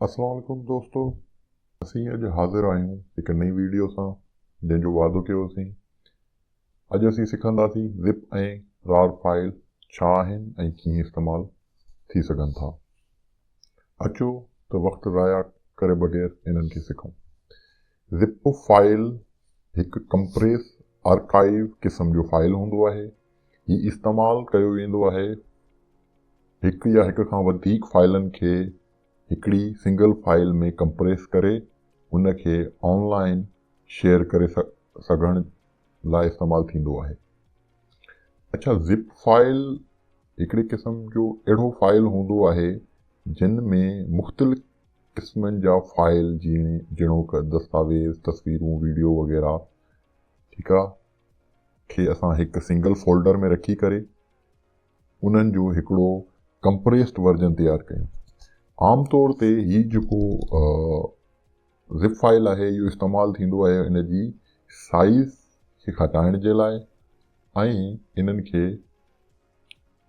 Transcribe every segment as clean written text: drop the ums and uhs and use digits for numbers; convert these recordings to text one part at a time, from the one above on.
अस्सलाम वालेकुम दोस्तों, असीं अॼु हाज़िर आहियूं हिकु नई वीडियो सां जंहिंजो वादो कयोसीं। अॼु असीं सिखंदासीं ज़िप ऐं रार फाइल छा आहिनि ऐं कीअं इस्तेमालु थी सघनि था। अचो त वक़्तु ज़ाया करे बग़ैर इन्हनि खे सिखूं। ज़िप फाइल हिकु कंप्रेस आर्काइव क़िस्म जो फाइल हूंदो आहे। हीउ इस्तेमालु कयो वेंदो आहे हिकु या हिक खां वधीक फाइलनि खे हिकिड़ी सिंगल फाइल में कंप्रेस करे उन खे ऑनलाइन शेयर करे सघण लाइ इस्तेमालु थींदो आहे। अच्छा, ज़िप फाइल हिकिड़े क़िस्म जो अहिड़ो फाइल हूंदो आहे जिन में मुख़्तलिफ़ क़िस्मनि जा फाइल जीअं दस्तावेज़, तस्वीरूं, वीडियो वग़ैरह, ठीकु आहे, खे असां हिकु सिंगल फोल्डर में रखी करे उन्हनि जो हिकिड़ो कंप्रेस्ड वर्जन तयारु कयूं। आम तौर ते हीउ जेको ज़िप फाइल आहे इहो इस्तेमालु थींदो आहे इन जी साइज़ खे घटाइण जे लाइ ऐं इन्हनि खे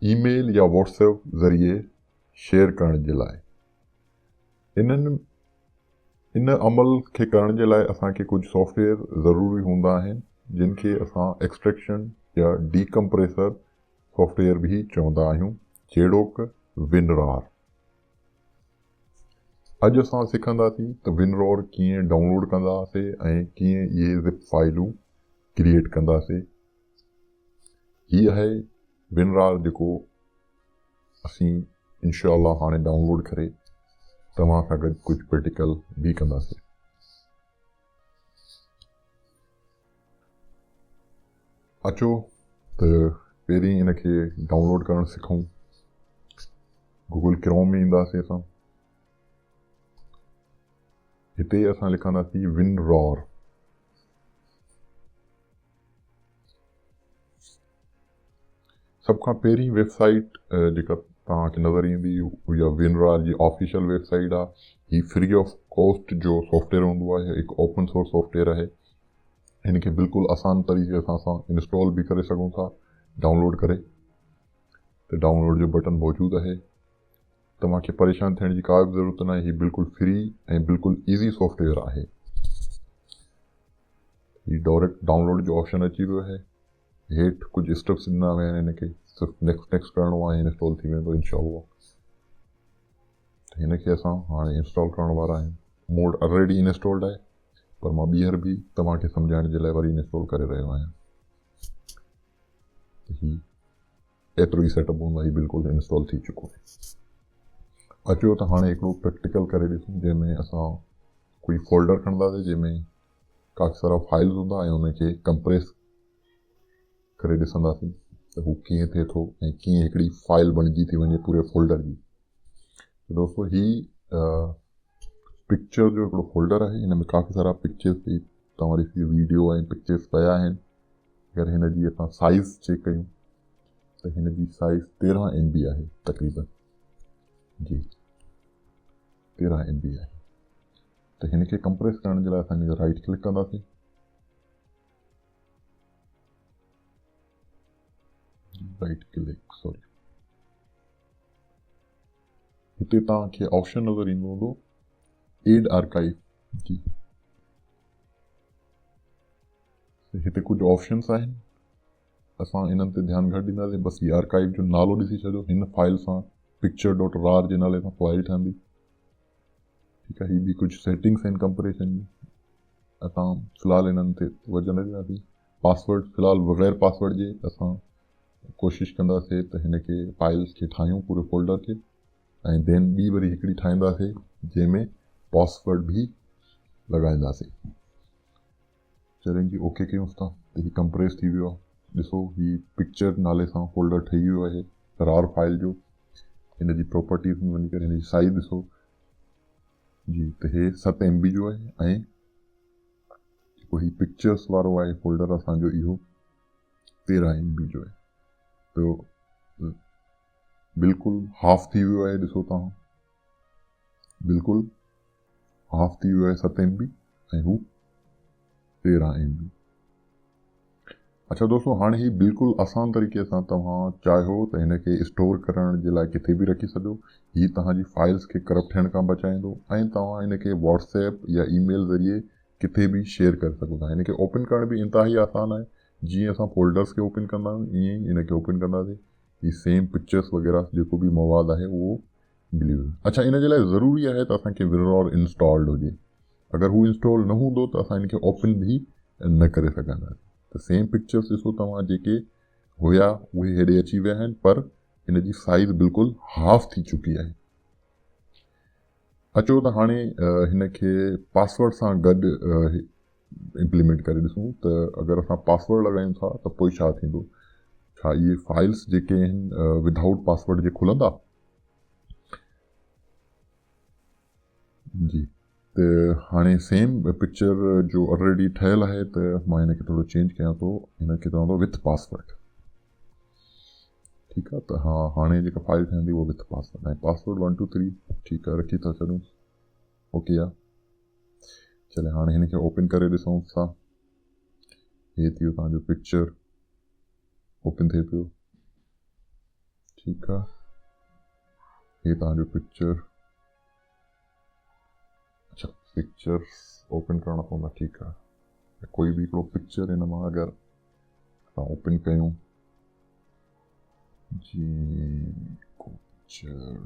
ईमेल या व्हाट्सएप ज़रिए शेयर करण जे लाइ। इन अमल खे करण जे लाइ असांखे कुझु सॉफ्टवेयर ज़रूरी हूंदा आहिनि जिन खे असां एक्सट्रैक्शन या डीकम्प्रेसर सॉफ्टवेयर बि चवंदा आहियूं, जहिड़ोकि विनरार। अॼु असां सिखंदासीं त विनरॉर कीअं डाउनलोड कंदासीं ऐं कीअं इहे ज़िप फाइलूं क्रिएट कंदासीं। हीअ आहे विनरार जेको असीं इंशाअल्लाह हाणे डाउनलोड करे तव्हां सां गॾु कुझु प्रैक्टिकल बि कंदासीं। अचो त पहिरीं इन खे डाउनलोड करणु सिखूं। गूगल क्रोम में ईंदासीं असां। हिते असां लिखंदासीं विनरॉर। सभ खां पहिरीं वेबसाइट जेका तव्हांखे नज़र ईंदी इहा विनरॉर जी ऑफिशियल वेबसाइट आहे। हीअ फ्री ऑफ कॉस्ट जो सॉफ्टवेयर हूंदो आहे, हिकु ओपन सोर्स सॉफ्टवेयर आहे। हिन खे बिल्कुलु आसान तरीक़े सां असां इंस्टॉल बि करे सघूं था डाउनलोड करे। त डाउनलोड जो बटन मौजूदु आहे। तव्हांखे परेशान थियण जी का बि ज़रूरत न आहे। हीअ बिल्कुलु फ्री ऐं बिल्कुलु ईज़ी सॉफ्टवेयर आहे। हीअ डायरेक्ट डाउनलोड जो ऑप्शन अची वियो आहे। हेठि कुझु स्टेप्स ॾिना विया आहिनि। हिन खे सिर्फ़ु नेक्स्ट करिणो आहे, इंस्टॉल थी वेंदो इंशाअल्लाह। त हिन खे असां हाणे इंस्टॉल करण वारा आहियूं। मोड ऑलरेडी इंस्टॉल्ड आहे, पर मां ॿीहर बि तव्हांखे सम्झाइण जे लाइ वरी इंस्टॉल करे रहियो आहियां। हीअ एतिरो ई सेटअप हूंदो आहे। हीअ बिल्कुलु इंस्टॉल थी चुको आहे। अचो त हाणे हिकिड़ो प्रैक्टिकल करे ॾिसूं जंहिंमें असां कोई फोल्डर खणंदासीं जंहिंमें काफ़ी सारा फाइल्स हूंदा ऐं उनखे कंप्रेस करे ॾिसंदासीं त हू कीअं थिए थो ऐं कीअं हिकिड़ी फाइल बणिजी थी वञे पूरे फोल्डर जी। त दोस्तों हीअ पिक्चर जो हिकिड़ो फोल्डर आहे। हिन में काफ़ी सारा पिक्चर्स बि तव्हां ॾिसी वीडियो ऐं पिक्चर्स पिया आहिनि। अगरि हिन जी असां साइज़ चेक कयूं त हिन जी साइज़ 13 MB आहे तक़रीबन जी, 13 MB आहे। त हिन खे कंप्रेस करण जे लाइ असां हिन खे राइट क्लिक कंदासीं। हिते तव्हांखे ऑप्शन नज़र ईंदो हूंदो एड आर्काइव जी। हिते कुझु ऑप्शंस आहिनि, असां इन्हनि ते ध्यानु घटि ॾींदासीं। बसि हीअ आर्काइव जो नालो ॾिसी छॾियो। हिन फाइल सां picture.rar जे नाले सां फाइल ठहंदी, ठीकु आहे। हीअ बि कुझु सेटिंग्स आहिनि कंप्रेशन जी। असां फ़िलहालु इन्हनि ते तवजो न ॾींदासीं। पासवर्ड फ़िलहालु बग़ैर पासवर्ड जे असां कोशिशि कंदासीं त हिन खे फाइल्स खे ठाहियूं पूरे फोल्डर खे ऐं देन ॿी वरी हिकिड़ी ठाहींदासीं जंहिंमें पासवर्ड बि लॻाईंदासीं। चलें जी, ओके कयूंसि था। त हीअ कंप्रेस थी वियो आहे। ॾिसो हीअ पिक्चर नाले सां फोल्डर ठही वियो आहे रार फाइल जो। हिन जी प्रॉपर्टीज़ में वञी करे हिन जी साइज़ ॾिसो जी, त हे 7 MB जो आहे ऐं जेको हीअ पिक्चर्स वारो आहे फोल्डर असांजो इहो 13 MB जो आहे। त बिल्कुलु हाफ थी वियो आहे। ॾिसो तव्हां, बिल्कुलु हाफ थी वियो आहे 7 MB ऐं हू 13 MB। अच्छा दोस्तों, हाँ ही बिल्कुल आसान तरीके सां तव्हां चाहियो त हिनखे स्टोर करण जे लाइ किथे भी रखी सॼो। हीअ तव्हांजी फाइल्स खे करप्ट थियण खां बचाईंदो ऐं तव्हां हिनखे व्हाट्सएप या ईमेल ज़रिए किथे भी शेयर करे सघो था। हिनखे ओपन करण भी इंतहाई आसान आहे। जीअं असां फोल्डर्स खे ओपन कंदा आहियूं ईअं ई हिनखे ओपन कंदासीं। ही सेम पिक्चर्स वग़ैरह जेको भी मवाद आहे उहो मिली वेंदो। अच्छा, इन जे लाइ ज़रूरी आहे त असांखे विररॉर इंस्टॉल्ड हुजे। अगरि हू इंस्टॉल न हूंदो त असां हिनखे ओपन भी न करे सघंदासीं। त सेम पिक्चर्स ॾिसो तव्हां जेके हुया उहे हेॾे अची विया आहिनि, पर हिन जी साइज़ बिल्कुलु हाफ थी चुकी आहे। अचो त हाणे हिनखे पासवर्ड सां गॾु इम्प्लीमेंट करे ॾिसूं त अगरि असां पासवर्ड लॻायूं था त पोइ छा थींदो। छा इहे फाइल्स जेके आहिनि विदाउट पासवर्ड जे खुलंदा? जी, त हाणे सेम पिक्चर जो ऑलरेडी ठहियलु आहे त मां हिनखे थोरो चेंज कयां थो। हिनखे चवंदो विथ पासवर्ड। ठीकु आहे, त हाँ हाणे जेका फाइल ठहंदी उहा विथ पासवर्ड ऐं पासवर्ड 1 2 3 ठीकु आहे रखी था छॾूं। ओके आहे। चले हाणे हिनखे ओपन करे ॾिसूं था। हे थियो तव्हांजो पिक्चर ओपन थिए पियो। ठीकु आहे, हे तव्हांजो पिक्चर। अच्छा, पिक्चर ओपन करणा पवंदा। ठीकु आहे, कोई भी हिकिड़ो पिक्चर हिन मां अगरि असां ओपन कयूं जी पिक्चर,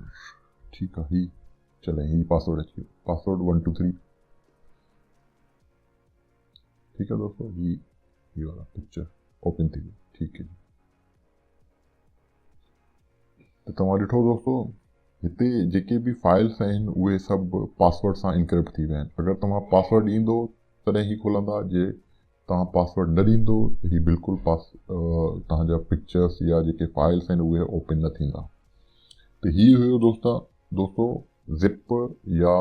ठीकु आहे, ही चले ही पासवर्ड अची वियो। पासवर्ड 1 2 3। ठीकु आहे दोस्तों, ही वाला पिक्चर ओपन थी वियो। ठीकु है। त तव्हां ॾिठो दोस्तों, हिते जेके भी फाइल्स आहिनि उहे सभु पासवर्ड सां इनक्रिप्ट थी विया आहिनि। अगरि तव्हां पासवर्ड ॾींदो तॾहिं ही खुलंदा। जे तव्हां पासवर्ड न ॾींदो त ही बिल्कुलु तव्हांजा पिक्चर्स या जेके फाइल्स आहिनि उहे ओपन न थींदा। त ही हुयो दोस्तों ज़िप या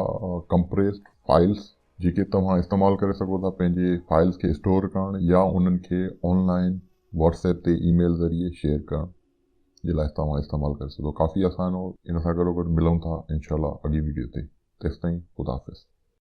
कंप्रेस्ड फाइल्स जेके तव्हां इस्तेमालु करे सघो था पंहिंजे फाइल्स खे स्टोर करण या उन्हनि खे ऑनलाइन व्हाट्सएप ते ईमेल ज़रिए शेयर करण जे लाइ तव्हां इस्तेमालु करे सघो। काफ़ी आसान हो। इन सां गॾोगॾु मिलूं था इंशाल्लाह अॻी वीडियो ते। तेसिताईं ख़ुदा हाफ़िज़।